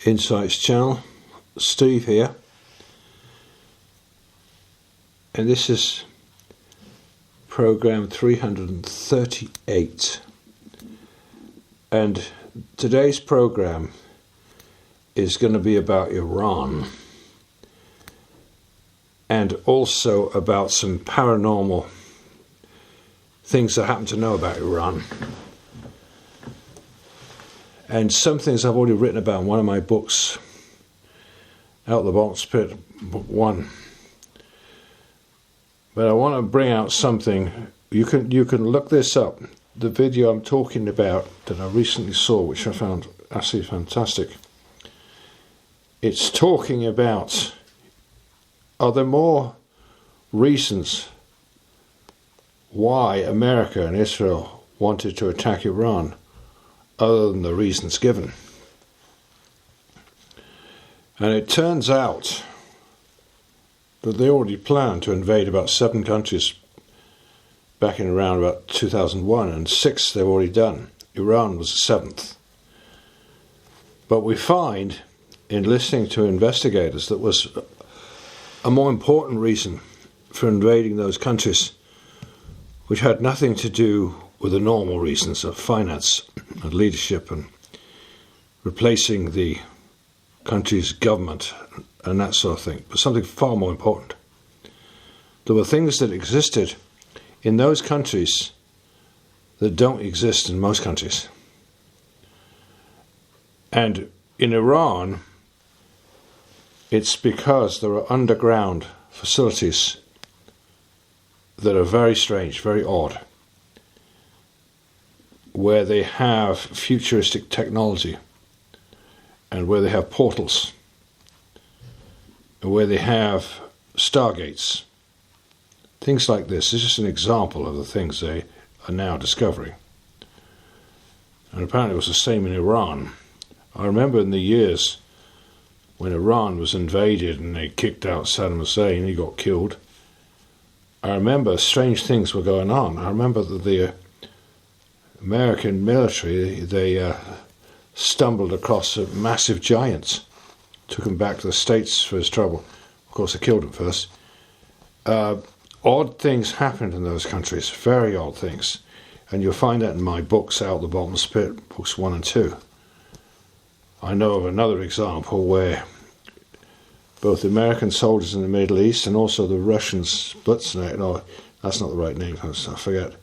Insights channel. Steve here, and this is program 338, and today's program is going to be about Iran and also about some paranormal things I happen to know about Iran. And some things I've already written about in one of my books, Out the Bottomless Pit, Book 1. But I want to bring out something. You can look this up. The video I'm talking about that I recently saw, which I found absolutely fantastic. It's talking about, are there more reasons why America and Israel wanted to attack Iran other than the reasons given? And it turns out that they already planned to invade about 7 countries back in around about 2001, and 6 they've already done. Iran was the 7th. But we find, in listening to investigators, that was a more important reason for invading those countries, which had nothing to do with the normal reasons of finance and leadership and replacing the country's government and that sort of thing, but something far more important. There were things that existed in those countries that don't exist in most countries. And in Iran, it's because there are underground facilities that are very strange, very odd, where they have futuristic technology, and where they have portals, and where they have stargates. Things like this is just an example of the things they are now discovering. And apparently it was the same in Iran. I remember in the years when Iran was invaded and they kicked out Saddam Hussein, he got killed. I remember strange things were going on. I remember that the American military, they stumbled across a massive giant, took him back to the States for his trouble. Of course, they killed him first. Odd things happened in those countries, very odd things. And you'll find that in my books, Out the Bottomless Pit, books 1 and 2. I know of another example where both American soldiers in the Middle East and also the Russians, Sputnik, no, that's not the right name, I forget.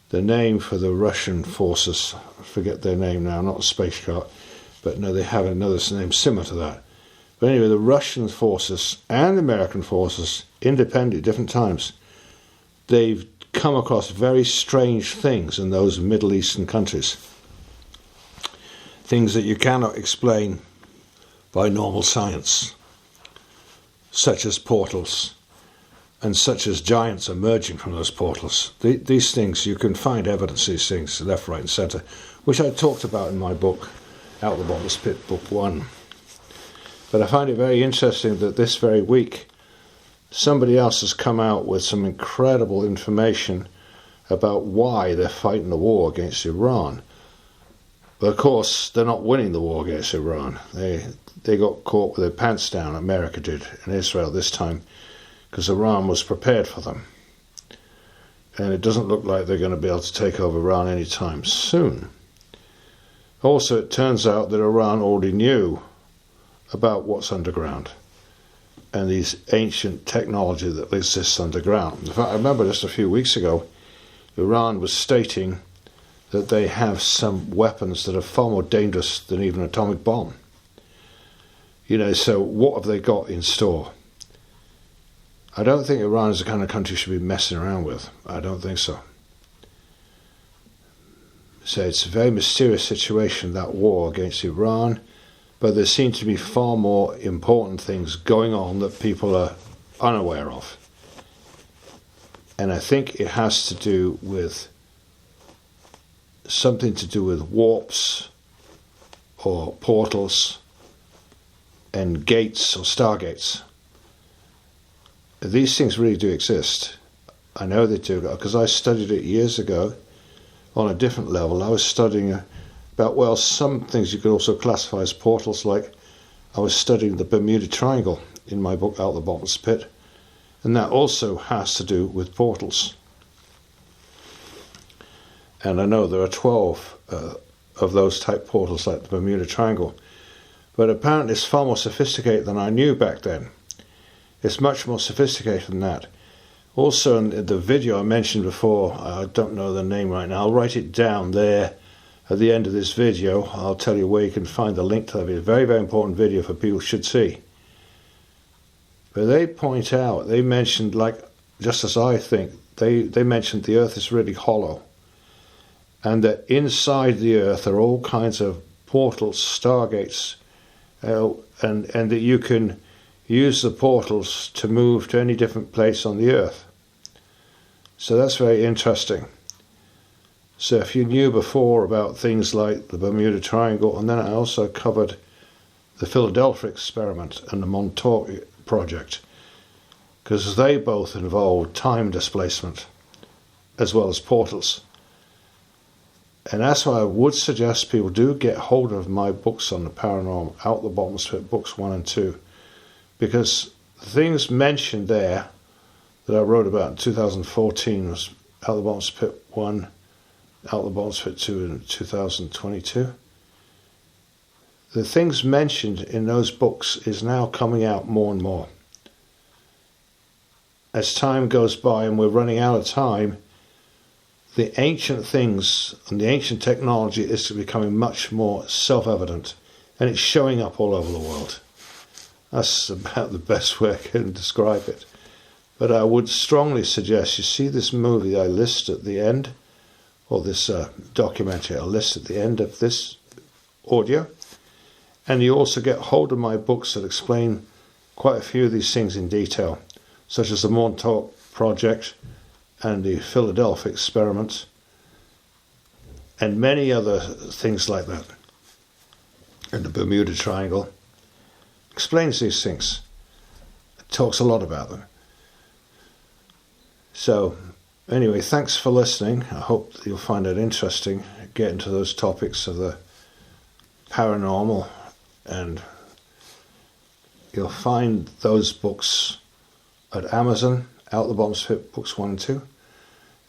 The name for the Russian forces, I forget their name now, not a spacecraft, but no, they have another name similar to that. But anyway, the Russian forces and American forces, independently, different times, they've come across very strange things in those Middle Eastern countries. Things that you cannot explain by normal science, such as portals, and such as giants emerging from those portals. These things, you can find evidence of these things left, right and centre, which I talked about in my book, Out the Bottomless Pit, Book 1. But I find it very interesting that this very week, somebody else has come out with some incredible information about why they're fighting the war against Iran. But of course, they're not winning the war against Iran. They got caught with their pants down, America did, and Israel this time, because Iran was prepared for them. And it doesn't look like they're going to be able to take over Iran anytime soon. Also, it turns out that Iran already knew about what's underground and these ancient technology that exists underground. In fact, I remember just a few weeks ago, Iran was stating that they have some weapons that are far more dangerous than even an atomic bomb. You know, so what have they got in store? I don't think Iran is the kind of country you should be messing around with. I don't think so. So it's a very mysterious situation, that war against Iran, but there seem to be far more important things going on that people are unaware of. And I think it has to do with something to do with warps or portals and gates or stargates. These things really do exist. I know they do, because I studied it years ago on a different level. I was studying about, well, some things you could also classify as portals, like I was studying the Bermuda Triangle in my book Out the Bottomless Pit, and that also has to do with portals. And I know there are 12 of those type portals like the Bermuda Triangle, but apparently it's far more sophisticated than I knew back then. It's much more sophisticated than that. Also, in the video I mentioned before, I don't know the name right now, I'll write it down there at the end of this video. I'll tell you where you can find the link to that video. A very, very important video for people should see. But they point out, they mentioned, like, just as I think, they mentioned the Earth is really hollow, and that inside the Earth are all kinds of portals, stargates, and that you can use the portals to move to any different place on the Earth. So that's very interesting. So if you knew before about things like the Bermuda Triangle, and then I also covered the Philadelphia experiment and the Montauk project, because they both involved time displacement as well as portals. And that's why I would suggest people do get hold of my books on the paranormal, Out the Bottomless Pit, books 1 and 2, because the things mentioned there that I wrote about in 2014 was Out the Bottomless Pit 1, Out the Bottomless Pit 2 in 2022. The things mentioned in those books is now coming out more and more. As time goes by and we're running out of time, the ancient things and the ancient technology is becoming much more self-evident, and it's showing up all over the world. That's about the best way I can describe it. But I would strongly suggest you see this movie I list at the end, or this documentary I list at the end of this audio, and you also get hold of my books that explain quite a few of these things in detail, such as the Montauk Project and the Philadelphia experiment, and many other things like that. And the Bermuda Triangle explains these things. It talks a lot about them. So, anyway, thanks for listening. I hope that you'll find it interesting, get into those topics of the paranormal, and you'll find those books at Amazon, Out the Bottomless Pit, books 1 and 2.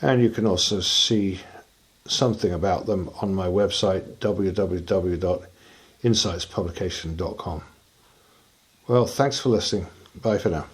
And you can also see something about them on my website, www.insightspublication.com. Well, thanks for listening. Bye for now.